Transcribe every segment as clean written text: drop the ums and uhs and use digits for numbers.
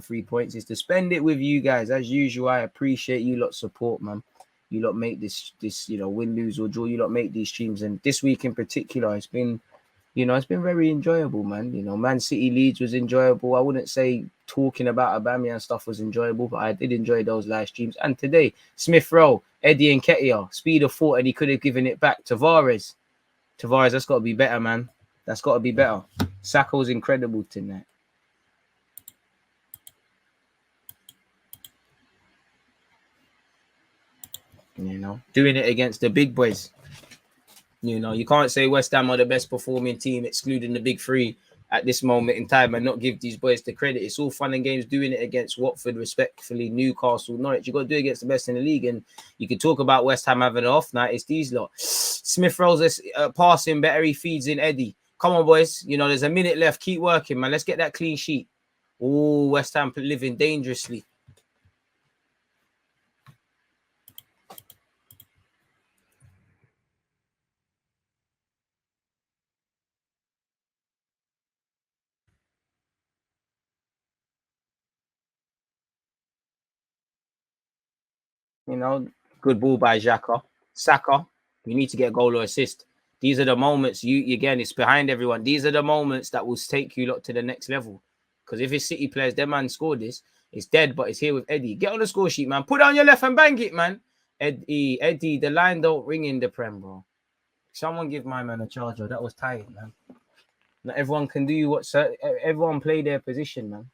3 points is to spend it with you guys. As usual, I appreciate you lot support, man. You lot make this win, lose or draw. You lot make these streams, and this week in particular, it's been very enjoyable, man. Man City Leeds was enjoyable. I wouldn't say talking about Aubameyang and stuff was enjoyable, but I did enjoy those live streams. And today, Smith-Rowe, Eddie and Nketiah, speed of thought, and he could have given it back. Tavares, that's got to be better, man. That's got to be better. Saka was incredible tonight. Doing it against the big boys. You can't say West Ham are the best performing team, excluding the big three at this moment in time, and not give these boys the credit. It's all fun and games doing it against Watford, respectfully, Newcastle, Norwich. You got to do it against the best in the league, and you can talk about West Ham having an off night. It's these lot. Smith-Rowe's passing better. He feeds in Eddie. Come on, boys. There's a minute left. Keep working, man. Let's get that clean sheet. Oh, West Ham living dangerously. Good ball by Xhaka. Saka, you need to get a goal or assist. These are the moments again, it's behind everyone. These are the moments that will take you lot to the next level. Because if it's City players, their man scored this. It's dead, but it's here with Eddie. Get on the score sheet, man. Put down your left and bang it, man. Eddie, the line don't ring in the Prem, bro. Someone give my man a charger. That was tight, man. Not everyone can do everyone play their position, man.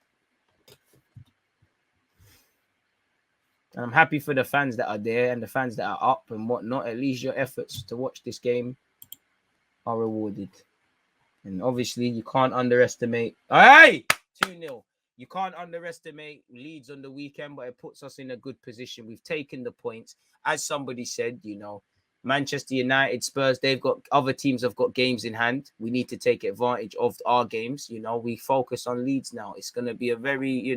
And I'm happy for the fans that are there and the fans that are up and whatnot. At least your efforts to watch this game are rewarded. And obviously, you can't underestimate. Hey! 2-0. You can't underestimate Leeds on the weekend, but it puts us in a good position. We've taken the points. As somebody said, Manchester United, Spurs, other teams have got games in hand. We need to take advantage of our games. We focus on Leeds now. It's going to be a very,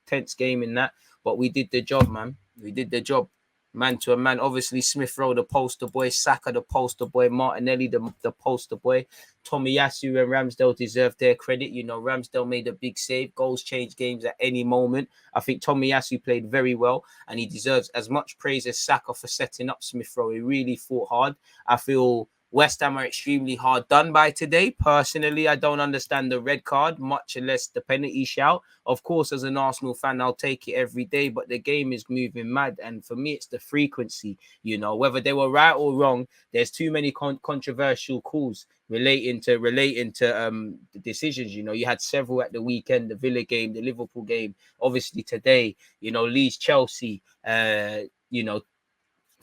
tense game in that. But we did the job, man. We did the job, man to a man. Obviously, Smith-Rowe, the poster boy. Saka, the poster boy. Martinelli, the poster boy. Tomiyasu and Ramsdale deserve their credit. Ramsdale made a big save. Goals change games at any moment. I think Tomiyasu played very well, and he deserves as much praise as Saka for setting up Smith-Rowe. He really fought hard. I feel West Ham are extremely hard done by today. Personally, I don't understand the red card, much less the penalty shout. Of course, as an Arsenal fan, I'll take it every day, but the game is moving mad. And for me, it's the frequency. Whether they were right or wrong, there's too many controversial calls relating to the decisions. You had several at the weekend, the Villa game, the Liverpool game, obviously today, Leeds, Chelsea,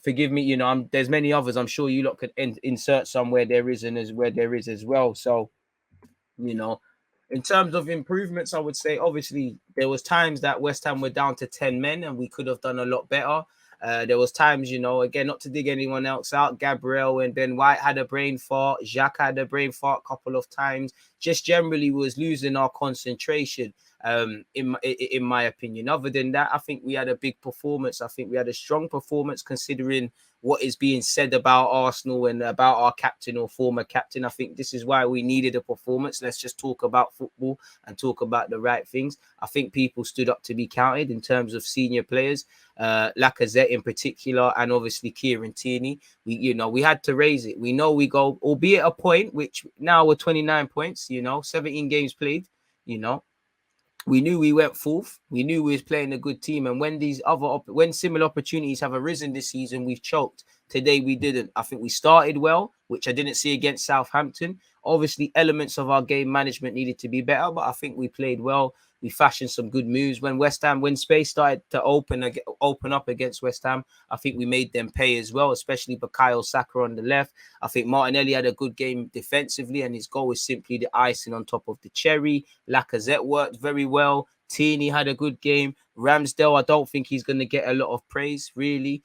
forgive me, there's many others. I'm sure you lot could insert some where there is as well. So, in terms of improvements, I would say obviously there was times that West Ham were down to 10 men and we could have done a lot better. There was times, again, not to dig anyone else out, Gabriel and Ben White had a brain fart. Xhaka had a brain fart a couple of times. Just generally was losing our concentration. In my opinion. Other than that, I think we had a big performance. I think we had a strong performance considering what is being said about Arsenal and about our captain or former captain. I think this is why we needed a performance. Let's just talk about football and talk about the right things. I think people stood up to be counted in terms of senior players, Lacazette in particular, and obviously Kieran Tierney. We had to raise it. We know we go, albeit a point, which now we're 29 points, 17 games played, We knew we went fourth. We knew we was playing a good team. And when similar opportunities have arisen this season, we've choked. Today, we didn't. I think we started well, which I didn't see against Southampton. Obviously, elements of our game management needed to be better, but I think we played well. We fashioned some good moves. When space started to open up against West Ham, I think we made them pay as well, especially Bukayo Saka on the left. I think Martinelli had a good game defensively, and his goal was simply the icing on top of the cherry. Lacazette worked very well. Tierney had a good game. Ramsdale, I don't think he's going to get a lot of praise, really.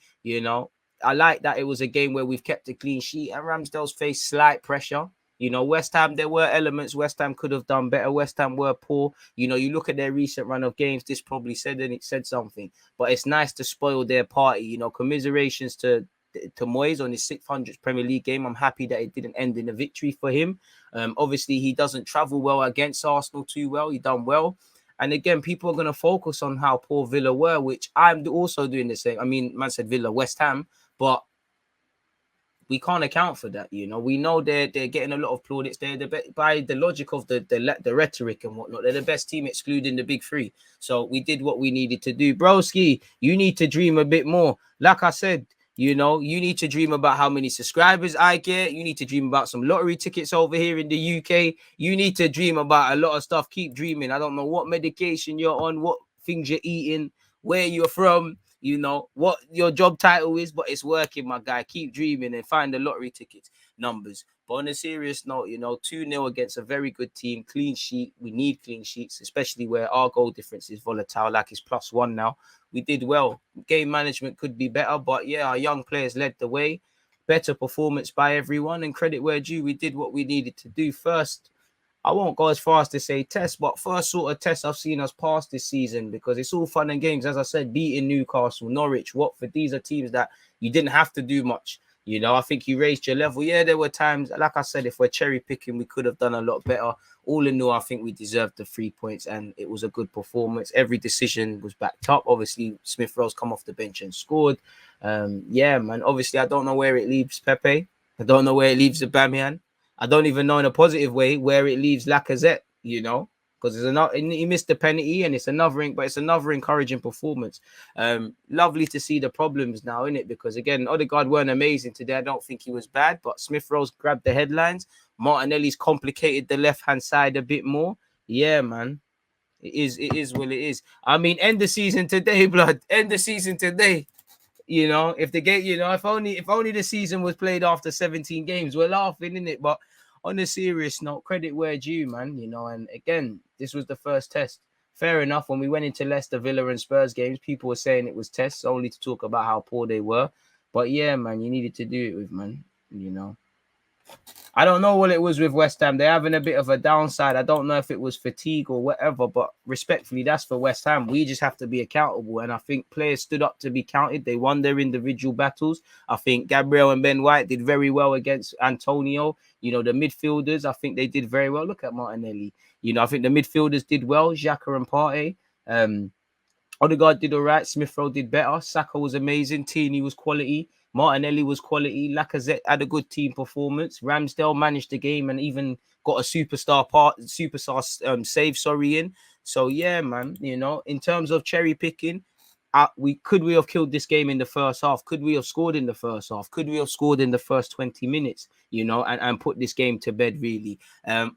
I like that it was a game where we've kept a clean sheet, and Ramsdale's faced slight pressure. West Ham, there were elements West Ham could have done better. West Ham were poor. You look at their recent run of games, this probably said something. But it's nice to spoil their party. Commiserations to Moyes on his 600th Premier League game. I'm happy that it didn't end in a victory for him. Obviously, he doesn't travel well against Arsenal too well. He done well. And again, people are going to focus on how poor Villa were, which I'm also doing the same. I mean, man said Villa, West Ham, but we can't account for that. We know they're getting a lot of plaudits. They're by the logic of the rhetoric and whatnot. They're the best team, excluding the big three. So we did what we needed to do. Broski, you need to dream a bit more. Like I said, you need to dream about how many subscribers I get. You need to dream about some lottery tickets over here in the UK. You need to dream about a lot of stuff. Keep dreaming. I don't know what medication you're on, what things you're eating, where you're from, what your job title is, but it's working, my guy. Keep dreaming and find the lottery tickets numbers. But on a serious note, 2-0 against a very good team, clean sheet. We need clean sheets, especially where our goal difference is volatile, like it's +1 now. We did well. Game management could be better, but yeah, our young players led the way. Better performance by everyone, and credit where due. We did what we needed to do. First, I won't go as far as to say test, but first sort of test I've seen us pass this season, because it's all fun and games. As I said, beating Newcastle, Norwich, Watford, these are teams that you didn't have to do much. I think you raised your level. Yeah, there were times, like I said, if we're cherry picking, we could have done a lot better. All in all, I think we deserved the 3 points, and it was a good performance. Every decision was backed up. Obviously, Smith-Rowe's come off the bench and scored. Yeah, man. Obviously, I don't know where it leaves Pepe. I don't know where it leaves Aubameyang. I don't even know in a positive way where it leaves Lacazette, because he missed the penalty, and it's another encouraging performance. Lovely to see the problems now, innit? Because again, Odegaard weren't amazing today. I don't think he was bad, but Smith-Rowe's grabbed the headlines. Martinelli's complicated the left-hand side a bit more. Yeah, man. It is what it is. I mean, end the season today, blood. End the season today. If the game, if only the season was played after 17 games, we're laughing, innit? But on a serious note, credit where due, man. And again, this was the first test. Fair enough. When we went into Leicester, Villa, and Spurs games, people were saying it was tests only to talk about how poor they were. But yeah, man, you needed to do it with, man. I don't know what it was with West Ham. They're having a bit of a downside. I don't know if it was fatigue or whatever, but respectfully, that's for West Ham. We just have to be accountable, and I think players stood up to be counted. They won their individual battles. I think Gabriel and Ben White did very well against Antonio. The midfielders, I think they did very well. Look at Martinelli. I think the midfielders did well. Xhaka and Partey. Odegaard did all right. Smith-Rowe did better. Saka was amazing. Tierney was quality. Martinelli was quality. Lacazette had a good team performance. Ramsdale managed the game and even got a superstar save in. So yeah, man, in terms of cherry picking, we have killed this game in the first half? Could we have scored in the first half? Could we have scored in the first 20 minutes, and put this game to bed, really?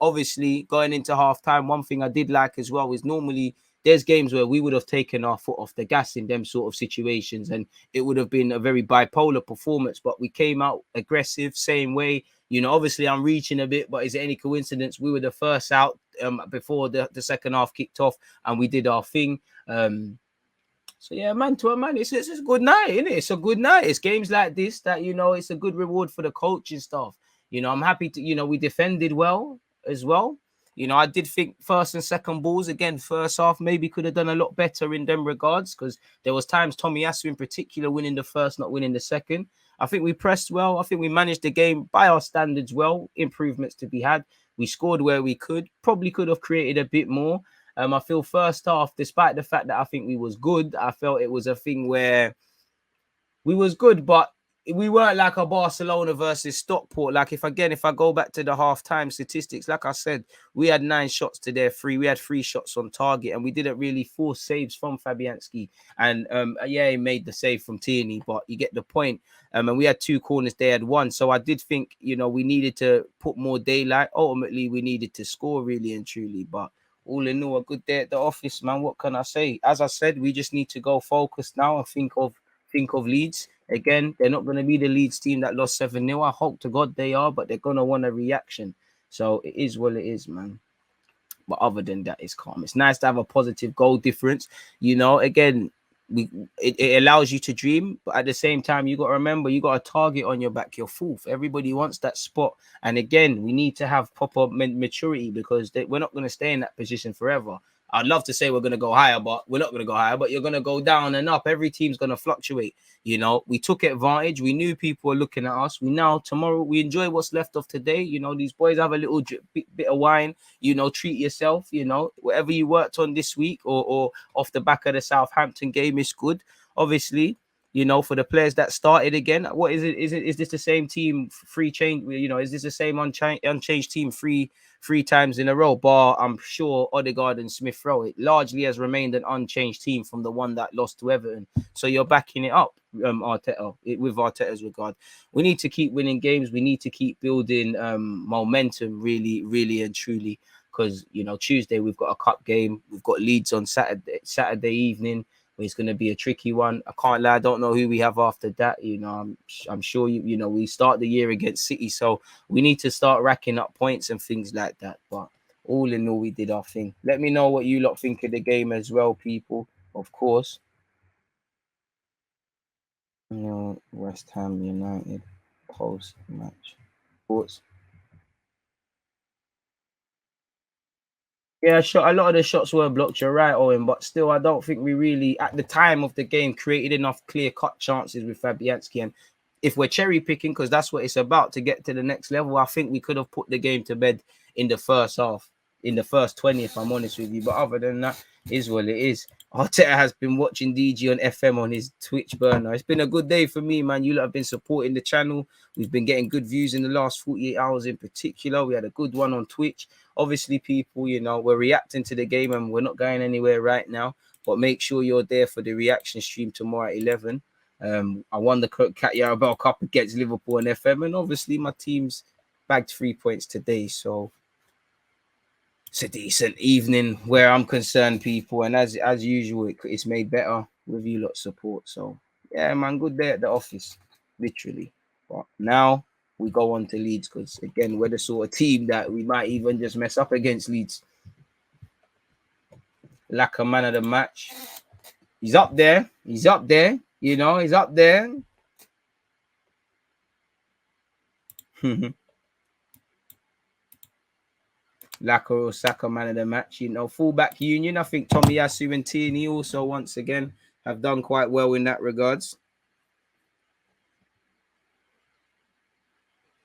Obviously, going into halftime, one thing I did like as well is normally there's games where we would have taken our foot off the gas in them sort of situations, and it would have been a very bipolar performance, but we came out aggressive, same way. Obviously I'm reaching a bit, but is it any coincidence we were the first out before the second half kicked off, and we did our thing. So yeah, man, to a man, it's a good night, isn't it? It's a good night. It's games like this that, it's a good reward for the coaching staff. I'm happy to, we defended well as well. I did think first and second balls, again, first half maybe could have done a lot better in them regards, because there was times Tomiyasu in particular winning the first, not winning the second. I think we pressed well. I think we managed the game by our standards well. Improvements to be had. We scored where we could. Probably could have created a bit more. I feel first half, despite the fact that I think we was good, I felt it was a thing where we was good, but we weren't like a Barcelona versus Stockport. Like if I go back to the halftime statistics, like I said, we had 9 shots to their 3. We had 3 shots on target, and we didn't really force saves from Fabianski. And he made the save from Tierney, but you get the point. And we had 2 corners, they had 1. So I did think, we needed to put more daylight. Ultimately, we needed to score really and truly, but all in all, a good day at the office, man. What can I say? As I said, we just need to go focused now and think of Leeds. Again, they're not going to be the Leeds team that lost 7-0. I hope to God they are, but they're going to want a reaction. So it is what it is, man. But other than that, it's calm. It's nice to have a positive goal difference. Again, it allows you to dream, but at the same time, you got to remember, you got a target on your back. You're fourth. Everybody wants that spot. And again, we need to have proper maturity, because we're not going to stay in that position forever. I'd love to say we're going to go higher, but we're not going to go higher, but you're going to go down and up. Every team's going to fluctuate. You know, we took advantage. We knew people were looking at us. Tomorrow, we enjoy what's left of today. You know, these boys have a little bit of wine, you know, treat yourself, you know, whatever you worked on this week or off the back of the Southampton game is good. Obviously, you know, for the players that started again, what is it? Is this the same team free change? You know, is this the same unchanged team three times in a row? Bar, I'm sure Odegaard and Smith-Rowe. It largely has remained an unchanged team from the one that lost to Everton. So you're backing it up, Arteta, with Arteta's regard. We need to keep winning games. We need to keep building momentum, really, really and truly. Because, you know, Tuesday we've got a cup game. We've got Leeds on Saturday evening. It's going to be a tricky one. I can't lie. I don't know who we have after that. You know, I'm sure you know, we start the year against City, so we need to start racking up points and things like that. But all in all, we did our thing. Let me know what you lot think of the game as well, people. Of course. You know, West Ham United post match thoughts. Yeah, a lot of the shots were blocked. You're right, Owen, but still, I don't think we really, at the time of the game, created enough clear-cut chances with Fabianski. And if we're cherry picking, because that's what it's about to get to the next level, I think we could have put the game to bed in the first half, in the first 20, if I'm honest with you. But other than that, is what it is. Arteta has been watching DG on FM on his Twitch burner. It's been a good day for me, man. You lot have been supporting the channel. We've been getting good views in the last 48 hours in particular. We had a good one on Twitch. Obviously, people, you know, we're reacting to the game and we're not going anywhere right now. But make sure you're there for the reaction stream tomorrow at 11. I won the Cat Yarabel Cup against Liverpool and FM. And obviously, my team's bagged 3 points today. So it's a decent evening where I'm concerned, people. And as usual, it's made better with you lot support. So, yeah, man, good day at the office, literally. But now we go on to Leeds because, again, we're the sort of team that we might even just mess up against Leeds. Like a man of the match. He's up there. He's up there. You know, he's up there. Laka or Saka man of the match. You know, fullback union. I think Tomiyasu and Tierney also, once again, have done quite well in that regards.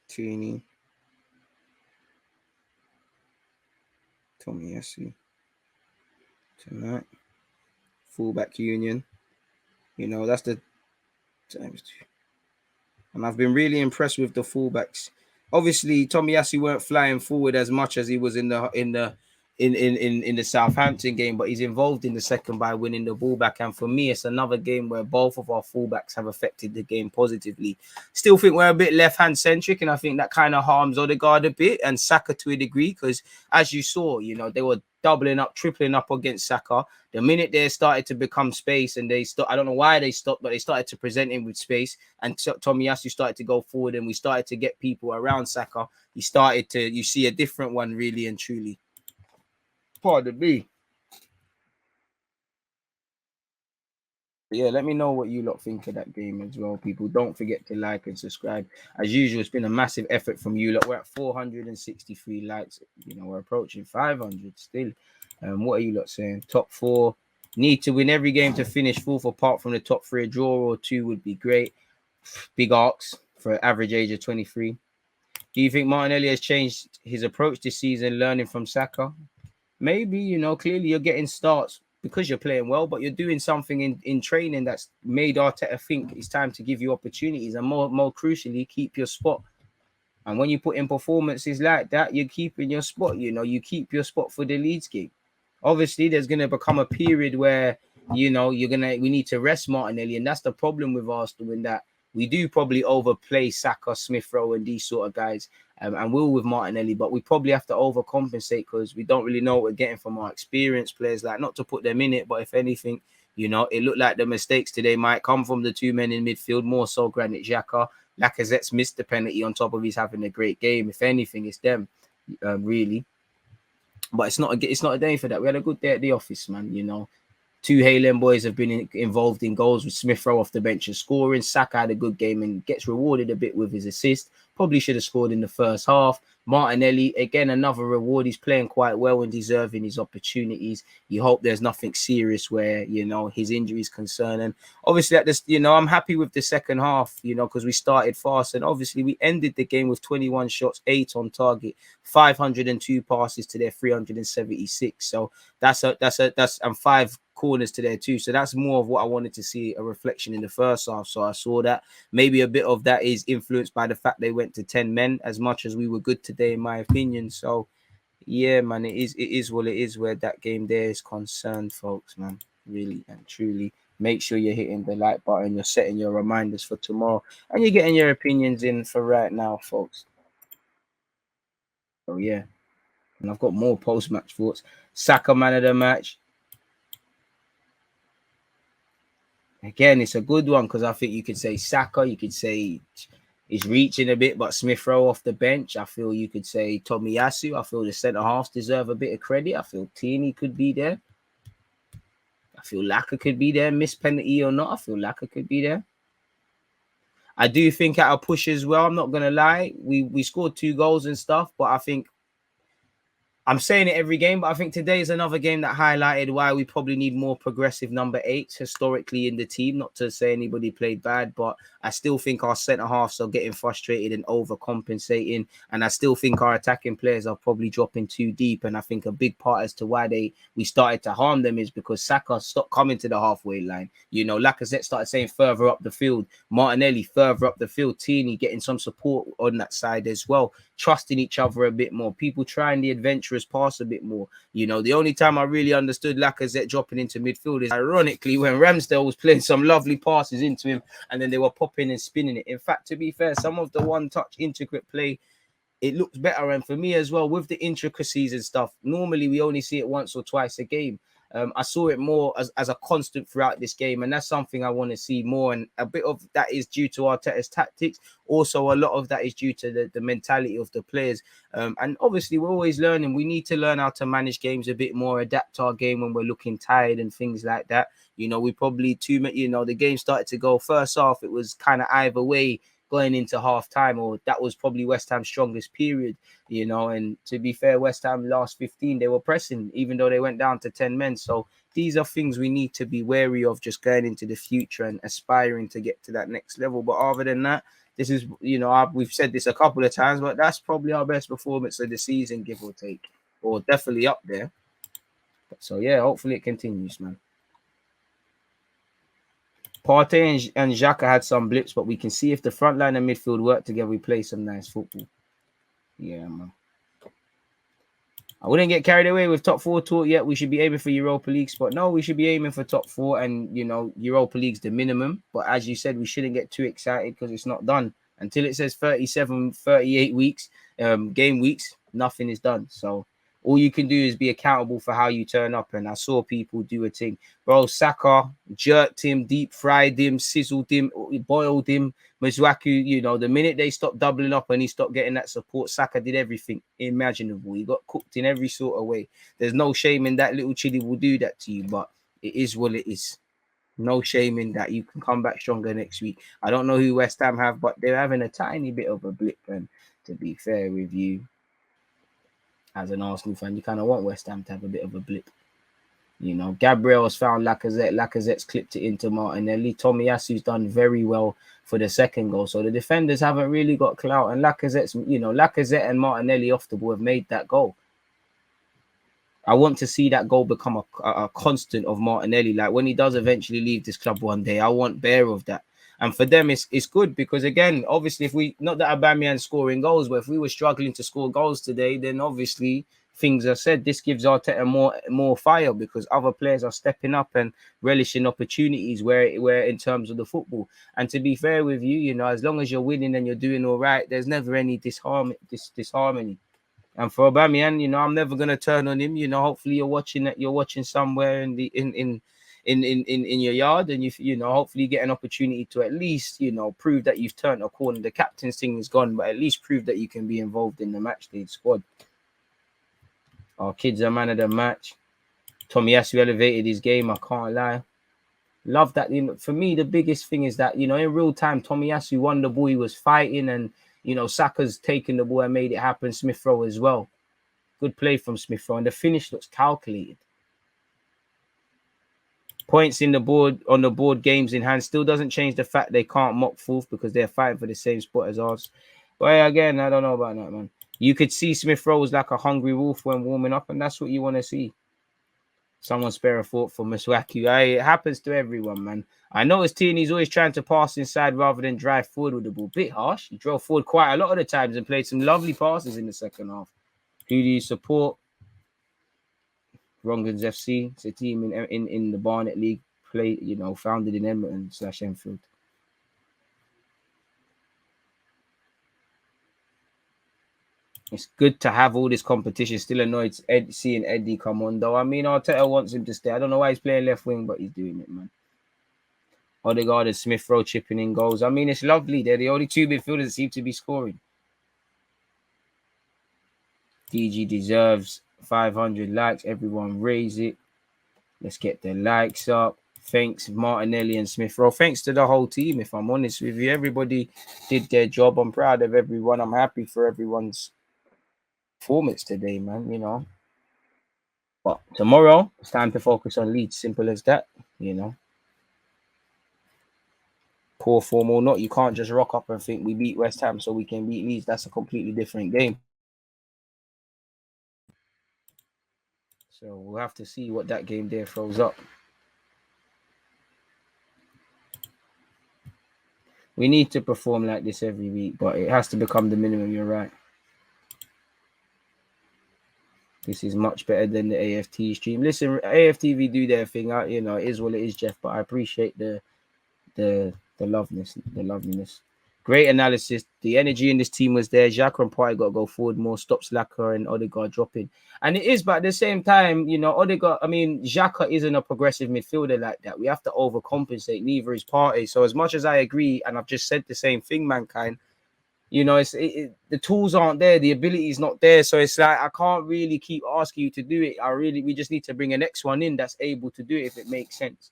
Tierney. Tomiyasu. Tonight. Fullback union. You know, that's the times two. And I've been really impressed with the fullbacks. Obviously, Tomiyasu weren't flying forward as much as he was in the Southampton game, but he's involved in the second by winning the ball back. And for me, it's another game where both of our fullbacks have affected the game positively. Still think we're a bit left-hand centric, and I think that kind of harms Odegaard a bit and Saka to a degree, because as you saw, you know, they were doubling up, tripling up against Saka. The minute they started to become space and they stopped, I don't know why they stopped, but they started to present him with space, and Tomiyasu started to go forward, and we started to get people around Saka. You see a different one, really and truly. Pardon me. Yeah, let me know what you lot think of that game as well, people. Don't forget to like and subscribe. As usual, it's been a massive effort from you lot. We're at 463 likes. You know, we're approaching 500 still. What are you lot saying? Top four. Need to win every game to finish fourth, apart from the top three. A draw or two would be great. Big arcs for an average age of 23. Do you think Martinelli has changed his approach this season, learning from Saka? Maybe, you know, clearly you're getting starts because you're playing well, but you're doing something in training that's made Arteta think it's time to give you opportunities and more crucially, keep your spot. And when you put in performances like that, you're keeping your spot. You know, you keep your spot for the Leeds game. Obviously, there's going to become a period where, you know, we need to rest Martinelli. And that's the problem with Arsenal, in that we do probably overplay Saka, Smith-Rowe and these sort of guys. And we'll with Martinelli, but we probably have to overcompensate because we don't really know what we're getting from our experienced players. Like, not to put them in it, but if anything, you know, it looked like the mistakes today might come from the two men in midfield, more so Granit Xhaka. Lacazette's missed the penalty on top of his having a great game. If anything, it's them, really. But it's not a day for that. We had a good day at the office, man. You know, two Haaland boys have been involved in goals, with Smith-Rowe off the bench and scoring. Saka had a good game and gets rewarded a bit with his assist. Probably should have scored in the first half. Martinelli, again, another reward. He's playing quite well and deserving his opportunities. You hope there's nothing serious where, his injury is concerned. And obviously at this, I'm happy with the second half, because we started fast. And obviously we ended the game with 21 shots, 8 on target, 502 passes to their 376. So that's and 5 corners to there too. So that's more of what I wanted to see, a reflection in the first half. So I saw that. Maybe a bit of that is influenced by the fact they went to 10 men as much as we were good today, in my opinion. So yeah, man, it is what it is where that game there is concerned, folks, man. Really and truly. Make sure you're hitting the like button, you're setting your reminders for tomorrow, and you're getting your opinions in for right now, folks. Oh yeah. And I've got more post-match thoughts. Saka man of the match. Again, it's a good one because I think you could say Saka, you could say he's reaching a bit, but Smith-Rowe off the bench. I feel you could say Tomiyasu. I feel the centre halves deserve a bit of credit. I feel Tierney could be there. I feel Laka could be there, miss penalty or not. I feel Laka could be there. I do think at a push as well. I'm not gonna lie, we scored 2 goals and stuff, but I think I'm saying it every game, but I think today is another game that highlighted why we probably need more progressive number 8s historically in the team. Not to say anybody played bad, but I still think our centre halves are getting frustrated and overcompensating. And I still think our attacking players are probably dropping too deep. And I think a big part as to why we started to harm them is because Saka stopped coming to the halfway line. Lacazette started saying further up the field. Martinelli further up the field. Tierney getting some support on that side as well. Trusting each other a bit more. People trying the adventurous pass a bit more. The only time I really understood Lacazette dropping into midfield is ironically when Ramsdale was playing some lovely passes into him and then they were popping and spinning it. In fact, to be fair, some of the one-touch intricate play, it looks better. And for me as well, with the intricacies and stuff, normally we only see it once or twice a game. I saw it more as a constant throughout this game, and that's something I want to see more. And a bit of that is due to Arteta's tactics. Also, a lot of that is due to the mentality of the players. And obviously, we're always learning. We need to learn how to manage games a bit more, adapt our game when we're looking tired and things like that. We probably the game started to go first half. It was kind of either way going into half time, or that was probably West Ham's strongest period, and to be fair, West Ham last 15, they were pressing, even though they went down to 10 men. So these are things we need to be wary of just going into the future and aspiring to get to that next level. But other than that, this is, we've said this a couple of times, but that's probably our best performance of the season, give or take, or definitely up there. So yeah, hopefully it continues, man. Partey and Xhaka had some blips, but we can see if the front line and midfield work together, we play some nice football. Yeah, man. I wouldn't get carried away with top 4 talk yet. We should be aiming for Europa League spot. No, we should be aiming for top 4, and Europa League's the minimum. But as you said, we shouldn't get too excited because it's not done. Until it says 37, 38 weeks, game weeks, nothing is done. So all you can do is be accountable for how you turn up. And I saw people do a thing. Bro, Saka jerked him, deep fried him, sizzled him, boiled him. Masuaku, the minute they stopped doubling up and he stopped getting that support, Saka did everything imaginable. He got cooked in every sort of way. There's no shame in that. Little chili will do that to you, but it is what it is. No shame in that. You can come back stronger next week. I don't know who West Ham have, but they're having a tiny bit of a blip. And to be fair with you, as an Arsenal fan, you kind of want West Ham to have a bit of a blip. Gabriel has found Lacazette. Lacazette's clipped it into Martinelli. Tomiyasu's done very well for the second goal. So the defenders haven't really got clout. And Lacazette and Martinelli off the ball have made that goal. I want to see that goal become a constant of Martinelli. Like when he does eventually leave this club one day, I want bear of that. And for them, it's good because, again, obviously, not that Aubameyang scoring goals, but if we were struggling to score goals today, then obviously things are said. This gives Arteta more fire because other players are stepping up and relishing opportunities where in terms of the football. And to be fair with you, as long as you're winning and you're doing all right, there's never any disharmony. And for Aubameyang, I'm never gonna turn on him. Hopefully you're watching somewhere in your yard, and hopefully get an opportunity to at least prove that you've turned a corner. The captain's thing is gone, but at least prove that you can be involved in the match day squad. Our kids are man of the match. Tomiyasu elevated his game. I can't lie. Love that. For me, the biggest thing is that in real time, Tomiyasu won the ball. He was fighting, and You know, Saka's taken the ball and made it happen. Smith-Rowe as well. Good play from Smith-Rowe. And the finish looks calculated. Points in the board on the board, games in hand, still doesn't change the fact they can't mock fourth because they're fighting for the same spot as us. But again, I don't know about that, man. You could see Smith-Rowe was like a hungry wolf when warming up, and that's what you want to see. Someone spare a thought for Masuaku. It happens to everyone, man. I noticed Tierney's always trying to pass inside rather than drive forward with the ball. Bit harsh. He drove forward quite a lot of the times and played some lovely passes in the second half. Who do you support? Rongans FC. It's a team in the Barnet League, founded in Edmonton/Enfield. It's good to have all this competition. Still annoyed seeing Eddie come on, though. I mean, Arteta wants him to stay. I don't know why he's playing left wing, but he's doing it, man. Odegaard and Smith-Rowe chipping in goals. I mean, it's lovely. They're the only two midfielders that seem to be scoring. DG deserves 500 likes. Everyone raise it. Let's get the likes up. Thanks, Martinelli and Smith-Rowe. Thanks to the whole team, if I'm honest with you. Everybody did their job. I'm proud of everyone. I'm happy for everyone's performance today, man, you know. But tomorrow, it's time to focus on Leeds. Simple as that, you know. Poor form or not, you can't just rock up and think we beat West Ham so we can beat Leeds. That's a completely different game. So we'll have to see what that game there throws up. We need to perform like this every week, but it has to become the minimum. You're right. This is much better than the AFT stream. Listen, AFTV do their thing. You know, it is what it is, Jeff. But I appreciate the loveliness. Great analysis. The energy in this team was there. Xhaka and Partey got to go forward more. Stop Slacker and Odegaard dropping. And it is, but at the same time, you know, Xhaka isn't a progressive midfielder like that. We have to overcompensate. Neither is Partey. So as much as I agree, and I've just said the same thing, mankind, you know, the tools aren't there. The ability is not there. So it's like, I can't really keep asking you to do it. We just need to bring a next one in that's able to do it if it makes sense.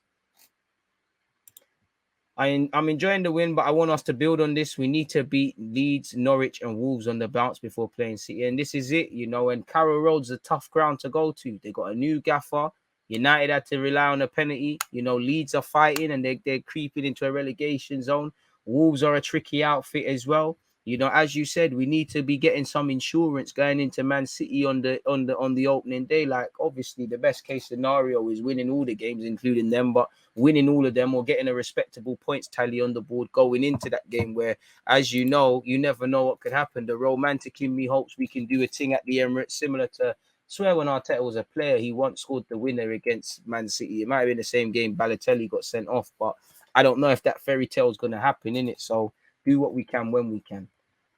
I'm enjoying the win, but I want us to build on this. We need to beat Leeds, Norwich, and Wolves on the bounce before playing City. And this is it, you know, and Carrow Road's a tough ground to go to. They got a new gaffer. United had to rely on a penalty. You know, Leeds are fighting and they're creeping into a relegation zone. Wolves are a tricky outfit as well. You know, as you said, we need to be getting some insurance going into Man City on the opening day. Like, obviously, the best case scenario is winning all the games, including them, but winning all of them or getting a respectable points tally on the board going into that game where, as you know, you never know what could happen. The romantic in me hopes we can do a thing at the Emirates similar to, I swear when Arteta was a player, he once scored the winner against Man City. It might have been the same game Balotelli got sent off, but I don't know if that fairy tale is going to happen, innit? So do what we can when we can.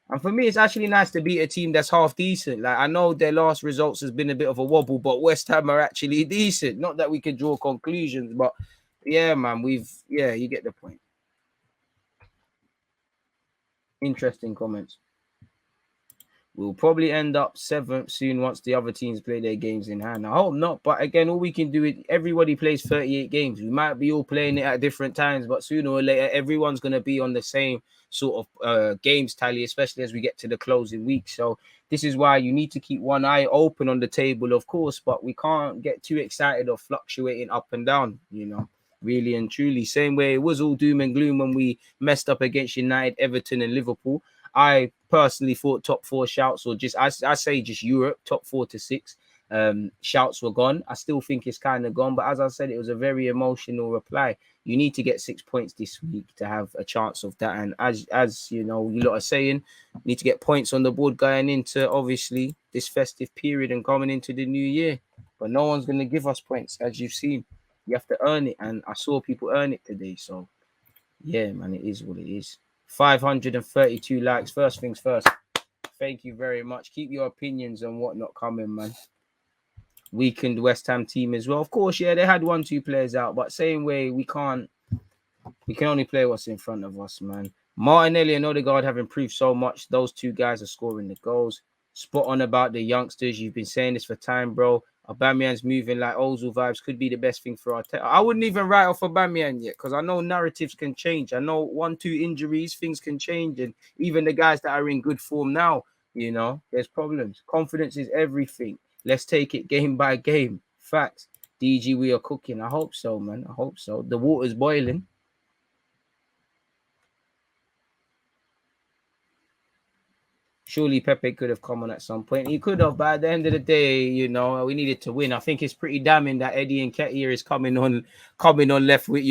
And for me, it's actually nice to beat a team that's half decent. Like, I know their last results has been a bit of a wobble, but West Ham are actually decent. Not that we can draw conclusions, but yeah, man, you get the point. Interesting comments. We'll probably end up 7th soon once the other teams play their games in hand. I hope not, but again, all we can do is everybody plays 38 games. We might be all playing it at different times, but sooner or later, everyone's going to be on the same sort of games tally, especially as we get to the closing week. So this is why you need to keep one eye open on the table, of course, but we can't get too excited or fluctuating up and down, you know. Really and truly, same way it was all doom and gloom when we messed up against United, Everton, and Liverpool. I personally thought top 4 shouts, or just I say just Europe, top 4 to 6 shouts were gone. I still think it's kind of gone, but as I said, it was a very emotional reply. You need to get 6 points this week to have a chance of that. And as you know, you lot are saying, you need to get points on the board going into obviously this festive period and coming into the new year. But no one's going to give us points, as you've seen. You have to earn it, and I saw people earn it today. So yeah, man, it is what it is. 532 likes. First things first. Thank you very much. Keep your opinions on whatnot coming, man. Weakened West Ham team as well. Of course, yeah, they had 1-2 players out, but same way, we can only play what's in front of us, man. Martinelli and Odegaard have improved so much. Those two guys are scoring the goals. Spot on about the youngsters. You've been saying this for time, bro. Aubameyang's moving like Ozil vibes could be the best thing for Arteta. I wouldn't even write off Aubameyang yet because I know narratives can change. I know 1-2 injuries, things can change, and even the guys that are in good form now, there's problems. Confidence is everything. Let's take it game by game. Facts. DG, we are cooking. I hope so, man. I hope so. The water's boiling. Surely Pepe could have come on at some point. He could have, but at the end of the day, we needed to win. I think it's pretty damning that Eddie Nketiah is coming on left with